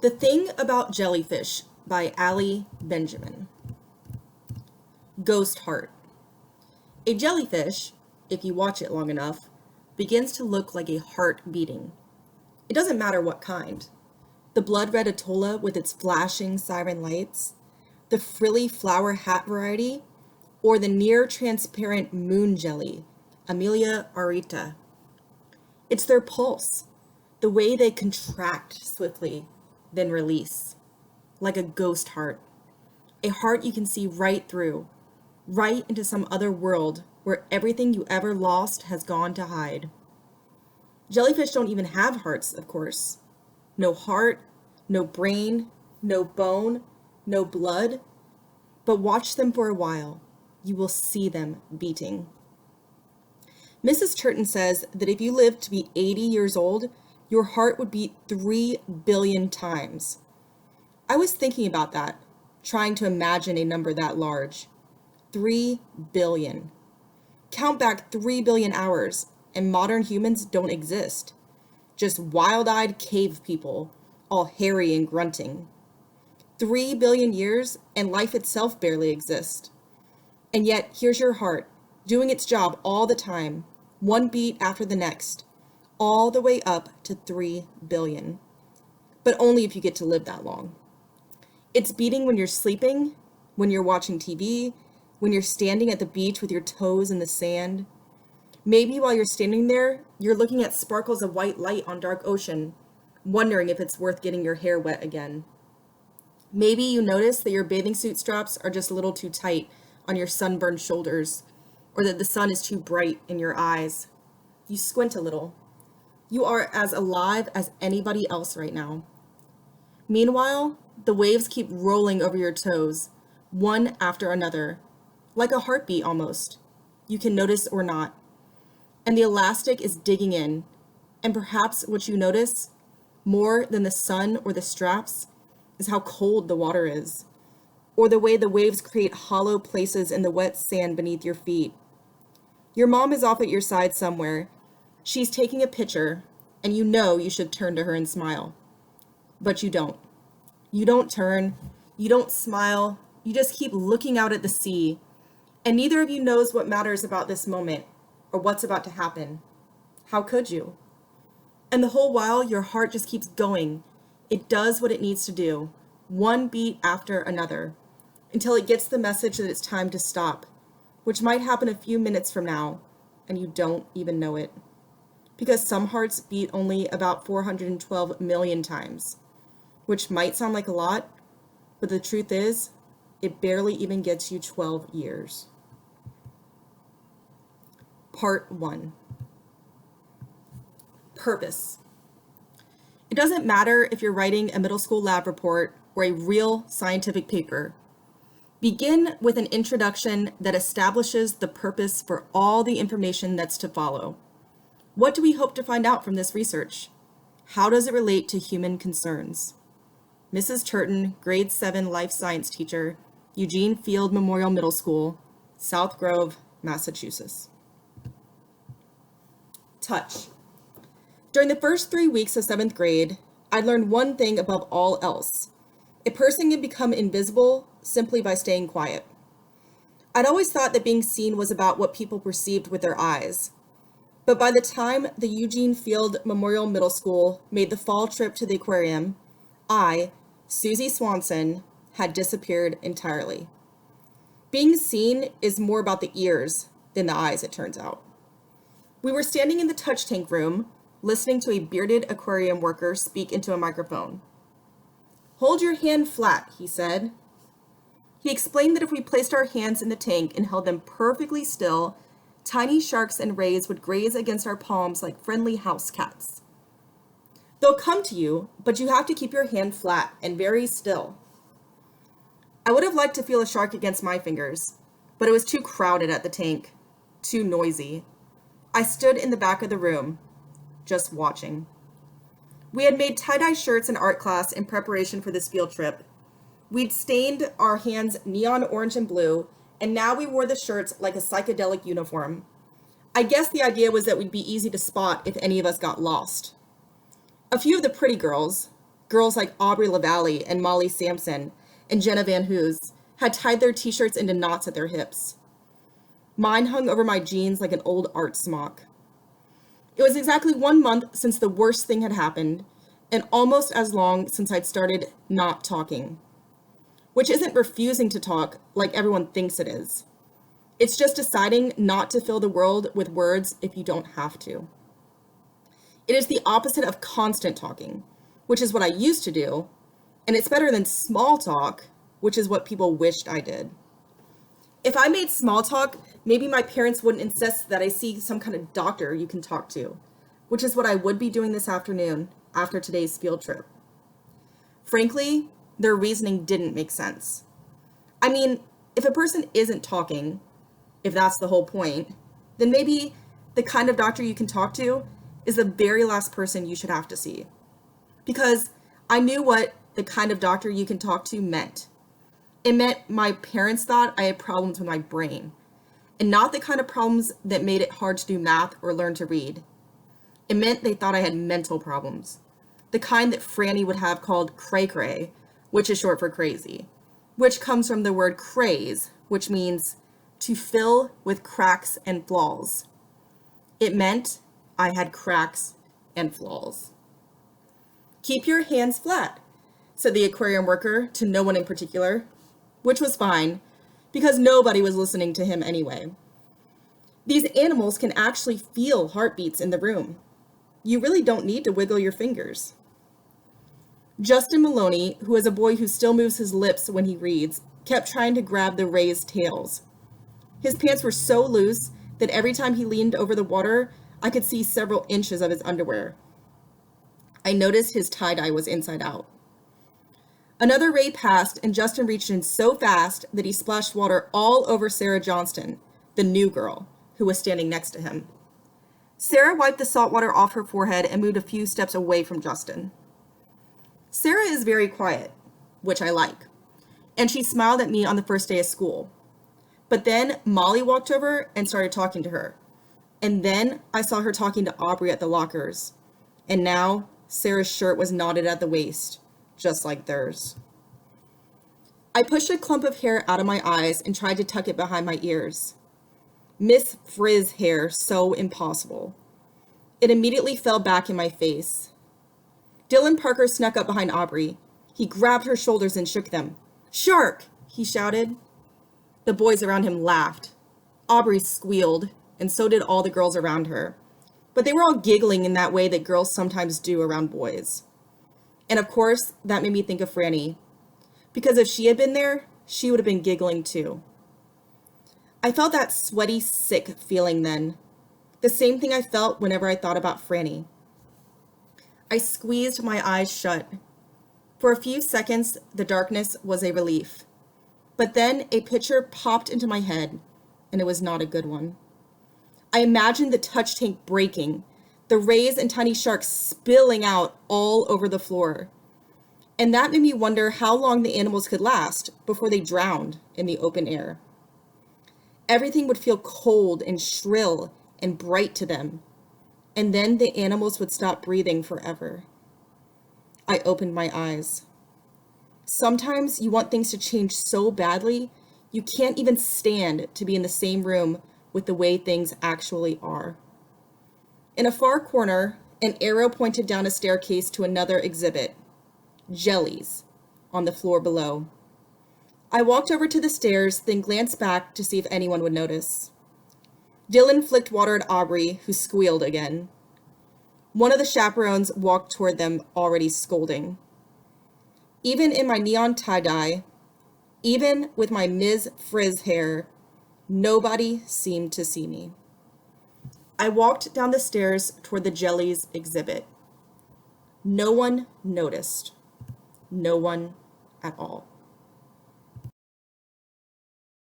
The Thing About Jellyfish by Ali Benjamin. Ghost Heart. A jellyfish, if you watch it long enough, begins to look like a heart beating. It doesn't matter what kind. The blood-red Atolla with its flashing siren lights, the frilly flower hat variety, or the near-transparent moon jelly, Amelia aurita. It's their pulse, the way they contract swiftly, then release, like a ghost heart. A heart you can see right through, right into some other world where everything you ever lost has gone to hide. Jellyfish don't even have hearts, of course. No heart, no brain, no bone, no blood. But watch them for a while. You will see them beating. Mrs. Churton says that if you lived to be 80 years old, your heart would beat 3 billion times. I was thinking about that, trying to imagine a number that large. 3 billion. Count back 3 billion hours, and modern humans don't exist. Just wild-eyed cave people, all hairy and grunting. 3 billion years, and life itself barely exists. And yet, here's your heart, doing its job all the time, one beat after the next, all the way up to 3 billion. But only if you get to live that long. It's beating when you're sleeping, when you're watching TV, when you're standing at the beach with your toes in the sand. Maybe while you're standing there, you're looking at sparkles of white light on dark ocean, wondering if it's worth getting your hair wet again. Maybe you notice that your bathing suit straps are just a little too tight on your sunburned shoulders, or that the sun is too bright in your eyes. You squint a little. You are as alive as anybody else right now. Meanwhile, the waves keep rolling over your toes, one after another, like a heartbeat almost. You can notice or not. And the elastic is digging in, and perhaps what you notice, more than the sun or the straps, is how cold the water is, or the way the waves create hollow places in the wet sand beneath your feet. Your mom is off at your side somewhere. She's taking a picture, and you know you should turn to her and smile. But you don't. You don't turn, you don't smile, you just keep looking out at the sea, and neither of you knows what matters about this moment, or what's about to happen. How could you? And the whole while, your heart just keeps going. It does what it needs to do, one beat after another, until it gets the message that it's time to stop, which might happen a few minutes from now, and you don't even know it. Because some hearts beat only about 412 million times, which might sound like a lot, but the truth is, it barely even gets you 12 years. Part 1. Purpose. It doesn't matter if you're writing a middle school lab report or a real scientific paper. Begin with an introduction that establishes the purpose for all the information that's to follow. What do we hope to find out from this research? How does it relate to human concerns? Mrs. Churton, grade 7 life science teacher, Eugene Field Memorial Middle School, South Grove, Massachusetts. Touch. During the first 3 weeks of 7th grade, I learned one thing above all else. A person can become invisible simply by staying quiet. I'd always thought that being seen was about what people perceived with their eyes. But by the time the Eugene Field Memorial Middle School made the fall trip to the aquarium, I, Susie Swanson, had disappeared entirely. Being seen is more about the ears than the eyes, it turns out. We were standing in the touch tank room, listening to a bearded aquarium worker speak into a microphone. "Hold your hand flat," he said. He explained that if we placed our hands in the tank and held them perfectly still, tiny sharks and rays would graze against our palms like friendly house cats. They'll come to you, but you have to keep your hand flat and very still. I would have liked to feel a shark against my fingers, but it was too crowded at the tank, too noisy. I stood in the back of the room, just watching. We had made tie-dye shirts in art class in preparation for this field trip. We'd stained our hands neon orange and blue, and now we wore the shirts like a psychedelic uniform. I guess the idea was that we'd be easy to spot if any of us got lost. A few of the pretty girls Girls like Aubrey LaValle and Molly Sampson and Jenna Van Hoos had tied their t-shirts into knots at their hips. Mine hung over my jeans like an old art smock. It was exactly 1 month since the worst thing had happened, and almost as long since I'd started not talking. Which isn't refusing to talk like everyone thinks it is. It's just deciding not to fill the world with words if you don't have to. It is the opposite of constant talking, which is what I used to do, and it's better than small talk, which is what people wished I did. If I made small talk, maybe my parents wouldn't insist that I see some kind of doctor you can talk to, which is what I would be doing this afternoon after today's field trip. Frankly, their reasoning didn't make sense. I mean, if a person isn't talking, if that's the whole point, then maybe the kind of doctor you can talk to is the very last person you should have to see. Because I knew what the kind of doctor you can talk to meant. It meant my parents thought I had problems with my brain, and not the kind of problems that made it hard to do math or learn to read. It meant they thought I had mental problems, the kind that Franny would have called cray-cray, which is short for crazy, which comes from the word craze, which means to fill with cracks and flaws. It meant I had cracks and flaws. "Keep your hands flat," said the aquarium worker to no one in particular, which was fine, because nobody was listening to him anyway. These animals can actually feel heartbeats in the room. You really don't need to wiggle your fingers. Justin Maloney, who is a boy who still moves his lips when he reads, kept trying to grab the rays' tails. His pants were so loose that every time he leaned over the water, I could see several inches of his underwear. I noticed his tie-dye was inside out. Another ray passed, and Justin reached in so fast that he splashed water all over Sarah Johnston, the new girl, who was standing next to him. Sarah wiped the salt water off her forehead and moved a few steps away from Justin. Sarah is very quiet, which I like, and she smiled at me on the first day of school. But then Molly walked over and started talking to her, and then I saw her talking to Aubrey at the lockers, and now Sarah's shirt was knotted at the waist, just like theirs. I pushed a clump of hair out of my eyes and tried to tuck it behind my ears. Miss Frizz hair, so impossible. It immediately fell back in my face. Dylan Parker snuck up behind Aubrey. He grabbed her shoulders and shook them. "Shark!" he shouted. The boys around him laughed. Aubrey squealed, and so did all the girls around her. But they were all giggling in that way that girls sometimes do around boys. And of course, that made me think of Franny. Because if she had been there, she would have been giggling too. I felt that sweaty, sick feeling then. The same thing I felt whenever I thought about Franny. I squeezed my eyes shut. For a few seconds, the darkness was a relief. But then a picture popped into my head, and it was not a good one. I imagined the touch tank breaking, the rays and tiny sharks spilling out all over the floor. And that made me wonder how long the animals could last before they drowned in the open air. Everything would feel cold and shrill and bright to them, and then the animals would stop breathing forever. I opened my eyes. Sometimes you want things to change so badly, you can't even stand to be in the same room with the way things actually are. In a far corner, an arrow pointed down a staircase to another exhibit, jellies, on the floor below. I walked over to the stairs, then glanced back to see if anyone would notice. Dylan flicked water at Aubrey, who squealed again. One of the chaperones walked toward them, already scolding. Even in my neon tie-dye, even with my Ms. Frizz hair, nobody seemed to see me. I walked down the stairs toward the jellies exhibit. No one noticed. No one at all.